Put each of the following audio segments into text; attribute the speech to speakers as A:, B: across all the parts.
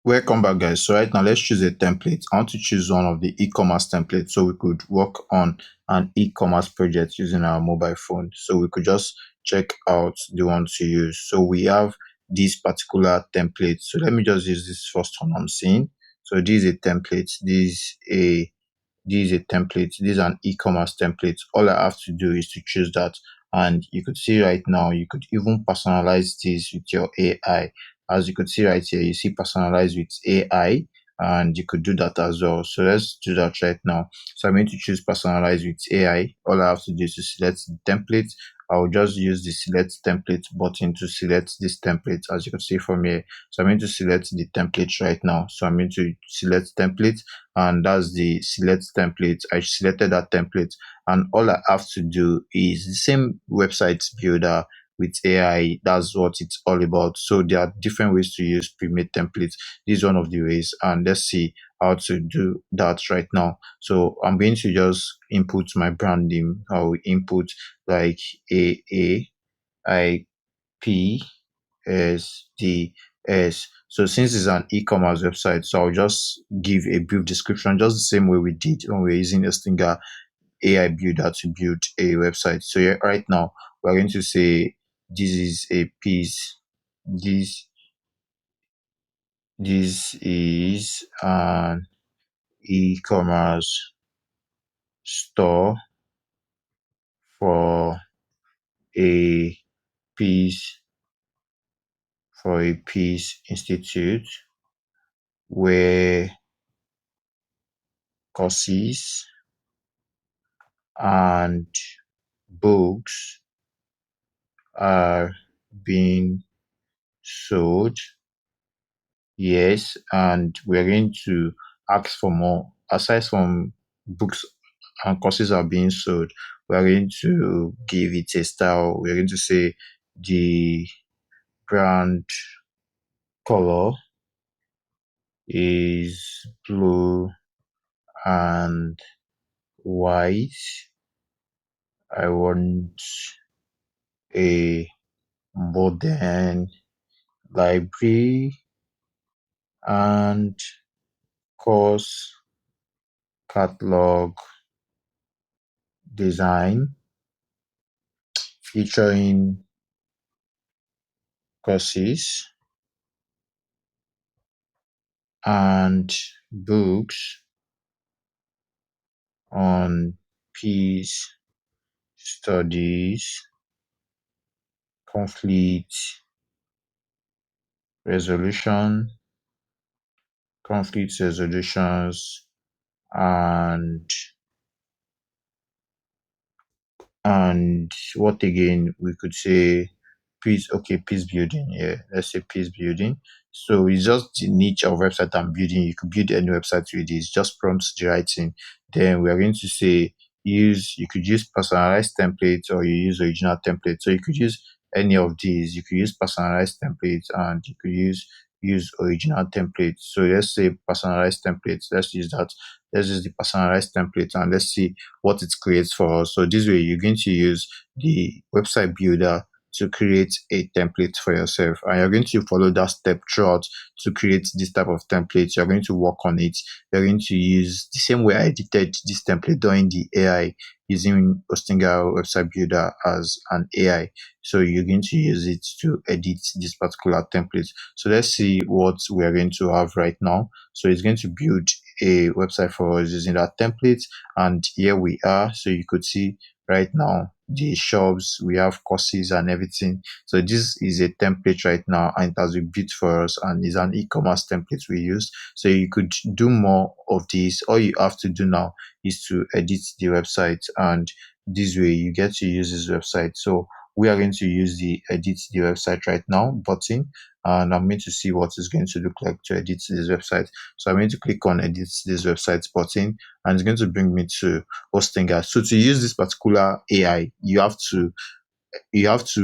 A: Welcome back, guys. So right now, let's choose a template. I want to choose one of the e-commerce templates so we could work on an e-commerce project using our mobile phone. So we could just check out the one to use. So we have this particular template. So let me just use this first one I'm seeing. So this is a template. This is a template. This is an e-commerce template. All I have to do is to choose that. And you could see right now, you could even personalize this with your AI. As you could see right here, you see personalize with AI, and you could do that as well. So let's do that right now. So I'm going to choose personalize with AI. All I have to do is to select the template. I'll just use the select template button to select this template, as you can see from here. So I'm going to select the template right now. So I'm going to select template, and that's the select template. I selected that template, and all I have to do is the same website builder with AI. That's what it's all about. So there are different ways to use pre-made templates. This is one of the ways, and let's see how to do that right now. So I'm going to just input my brand name. I will input like AAIPSDS. So since it's an e-commerce website, so I'll just give a brief description, just the same way we did when we're using a Stinger AI builder to build a website. So yeah, right now we're going to say this is a piece. This is an e-commerce store for a peace peace institute where courses and books are being sold. Yes, and we're going to ask for more. Aside from books and courses are being sold, we're going to give it a style. We're going to say the brand color is blue and white. I want a modern library and course catalog design featuring courses and books on peace studies, conflict resolution, conflict resolutions, and what again we could say peace. Okay, peace building. Yeah, let's say peace building. So it's just the niche of website I'm building. You could build any website with this, just prompts the writing. Then we are going to say you could use personalized templates, or you use original templates. So you could use any of these. You could use personalized templates, and you could use original templates. So let's say personalized templates. Let's use that. Let's use the personalized template, and let's see what it creates for us. So this way you're going to use the website builder to create a template for yourself, and you're going to follow that step throughout to create this type of template. You're going to work on it. You're going to use the same way I edited this template during the AI, using Ostinger website builder as an AI. So you're going to use it to edit this particular template. So let's see what we are going to have right now. So it's going to build a website for us using that template, and here we are. So you could see right now the shops, we have courses and everything. So this is a template right now, and it has been built for us, and is an e-commerce template we use. So you could do more of this. All you have to do now is to edit the website, and this way you get to use this website. So we are going to use the edit the website right now button, and I'm going to see what it's going to look like to edit this website. So I'm going to click on edit this website button, and it's going to bring me to Hostinger. So to use this particular AI, you have to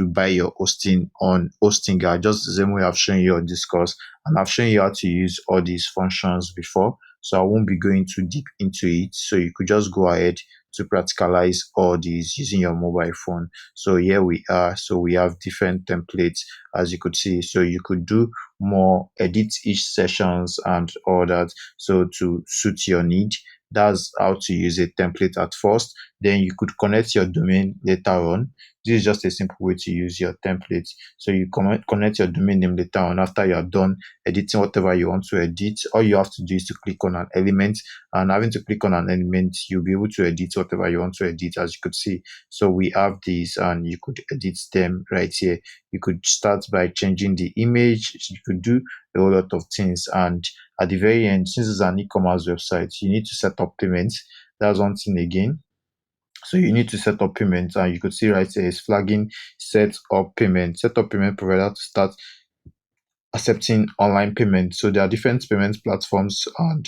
A: buy your hosting on Hostinger, just the same way I've shown you on this course, and I've shown you how to use all these functions before. So I won't be going too deep into it. So you could just go ahead to practicalize all these using your mobile phone. So here we are. So we have different templates, as you could see. So you could do more, edit each sessions and all that, so to suit your need. That's how to use a template at first. Then you could connect your domain later on. This is just a simple way to use your templates. So you connect your domain name later on after you are done editing whatever you want to edit. All you have to do is to click on an element, and having to click on an element, you'll be able to edit whatever you want to edit, as you could see. So we have these, and you could edit them right here. You could start by changing the image. You could do a whole lot of things. And at the very end, since it's an e-commerce website, you need to set up payments. That's one thing again. So you need to set up payments, and you could see right here is flagging set up payment. Set up payment provider to start accepting online payments. So there are different payment platforms, and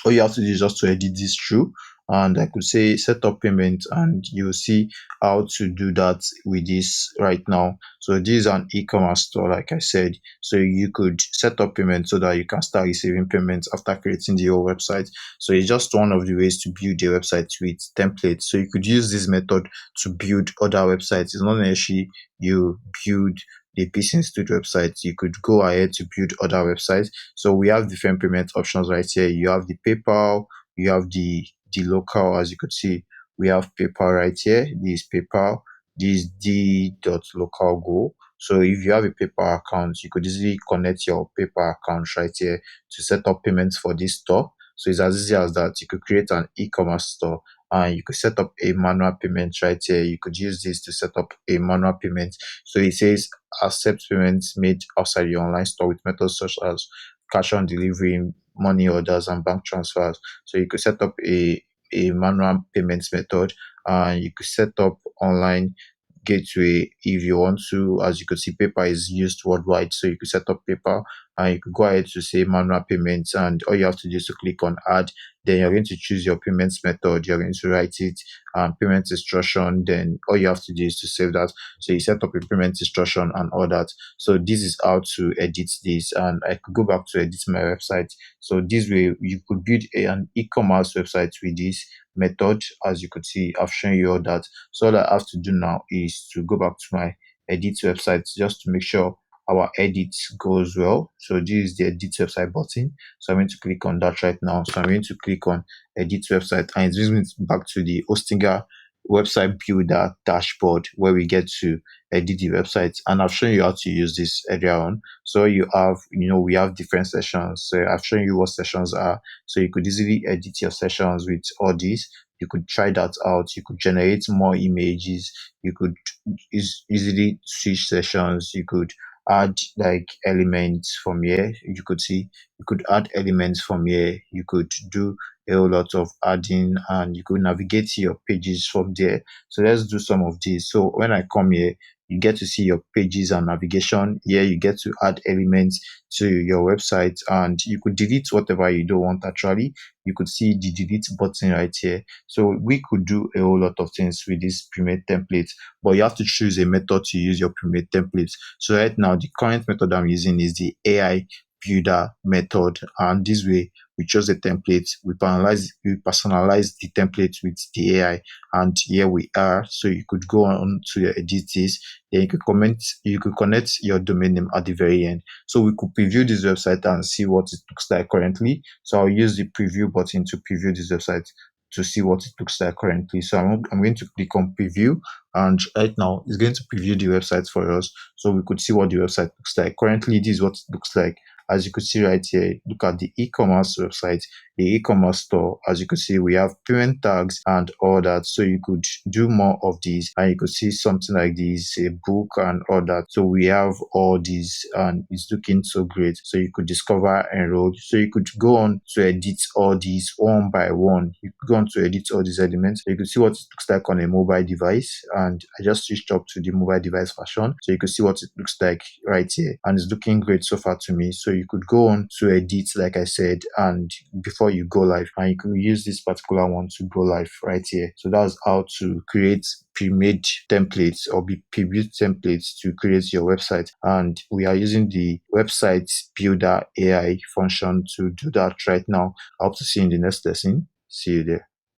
A: all you have to do is just to edit this through, and I could say set up payment, and you'll see how to do that with this right now. So this is an e-commerce store, like I said. So you could set up payment so that you can start receiving payments after creating the whole website. So it's just one of the ways to build a website with templates. So you could use this method to build other websites. It's not necessarily you build the Peace Institute website. You could go ahead to build other websites. So we have different payment options right here. You have the PayPal, you have the local, as you could see. We have PayPal right here. This is PayPal. This is d.local go. So if you have a PayPal account, you could easily connect your PayPal account right here to set up payments for this store. So it's as easy as that. You could create an e-commerce store, and you could set up a manual payment right here. You could use this to set up a manual payment. So it says accept payments made outside your online store with methods such as cash on delivery, money orders, and bank transfers. So you could set up a manual payments method, and you could set up online gateway if you want to. As you could see, PayPal is used worldwide, so you could set up PayPal, and you could go ahead to say manual payments, and all you have to do is to click on add. Then you're going to choose your payments method. You're going to write it, payment instruction. Then all you have to do is to save that. So you set up a payment instruction and all that. So this is how to edit this, and I could go back to edit my website. So this way you could build an e-commerce website with this method. As you could see, I've shown you all that. So all I have to do now is to go back to my edit website just to make sure our edit goes well. So this is the edit website button. So I'm going to click on that right now. So I'm going to click on edit website, and it brings me back to the Hostinger website builder dashboard where we get to edit the website. And I've shown you how to use this earlier on. So you have, we have different sessions. So I've shown you what sessions are. So you could easily edit your sessions with all these. You could try that out. You could generate more images. You could easily switch sessions. You could add like elements from here. You could see you could add elements from here. You could do a whole lot of adding, and you could navigate to your pages from there. So let's do some of these. So when I come here, you get to see your pages and navigation. Here you get to add elements to your website, and you could delete whatever you don't want. Actually, you could see the delete button right here. So we could do a whole lot of things with this Premade template, but you have to choose a method to use your Premade templates. So right now, the current method I'm using is the AI builder method, and this way we chose the template, we personalize the template with the AI, and here we are. So you could go on to edit this, then you could connect your domain name at the very end. So we could preview this website and see what it looks like currently. So I'll use the preview button to preview this website to see what it looks like currently. So I'm going to click on preview, and right now it's going to preview the website for us, so we could see what the website looks like. Currently, this is what it looks like. As you could see right here, look at the e-commerce website, the e-commerce store. As you could see, we have payment tags and all that. So you could do more of these, and you could see something like this, a book and all that. So we have all these, and it's looking so great. So you could discover, enroll. So you could go on to edit all these one by one. You could go on to edit all these elements. You could see what it looks like on a mobile device, and I just switched up to the mobile device version. So you could see what it looks like right here, and it's looking great so far to me. So you could go on to edit, like I said, and before you go live, and you can use this particular one to go live right here. So that's how to create pre-made templates or be pre-built templates to create your website. And we are using the website builder AI function to do that right now. I hope to see you in the next lesson. See you there.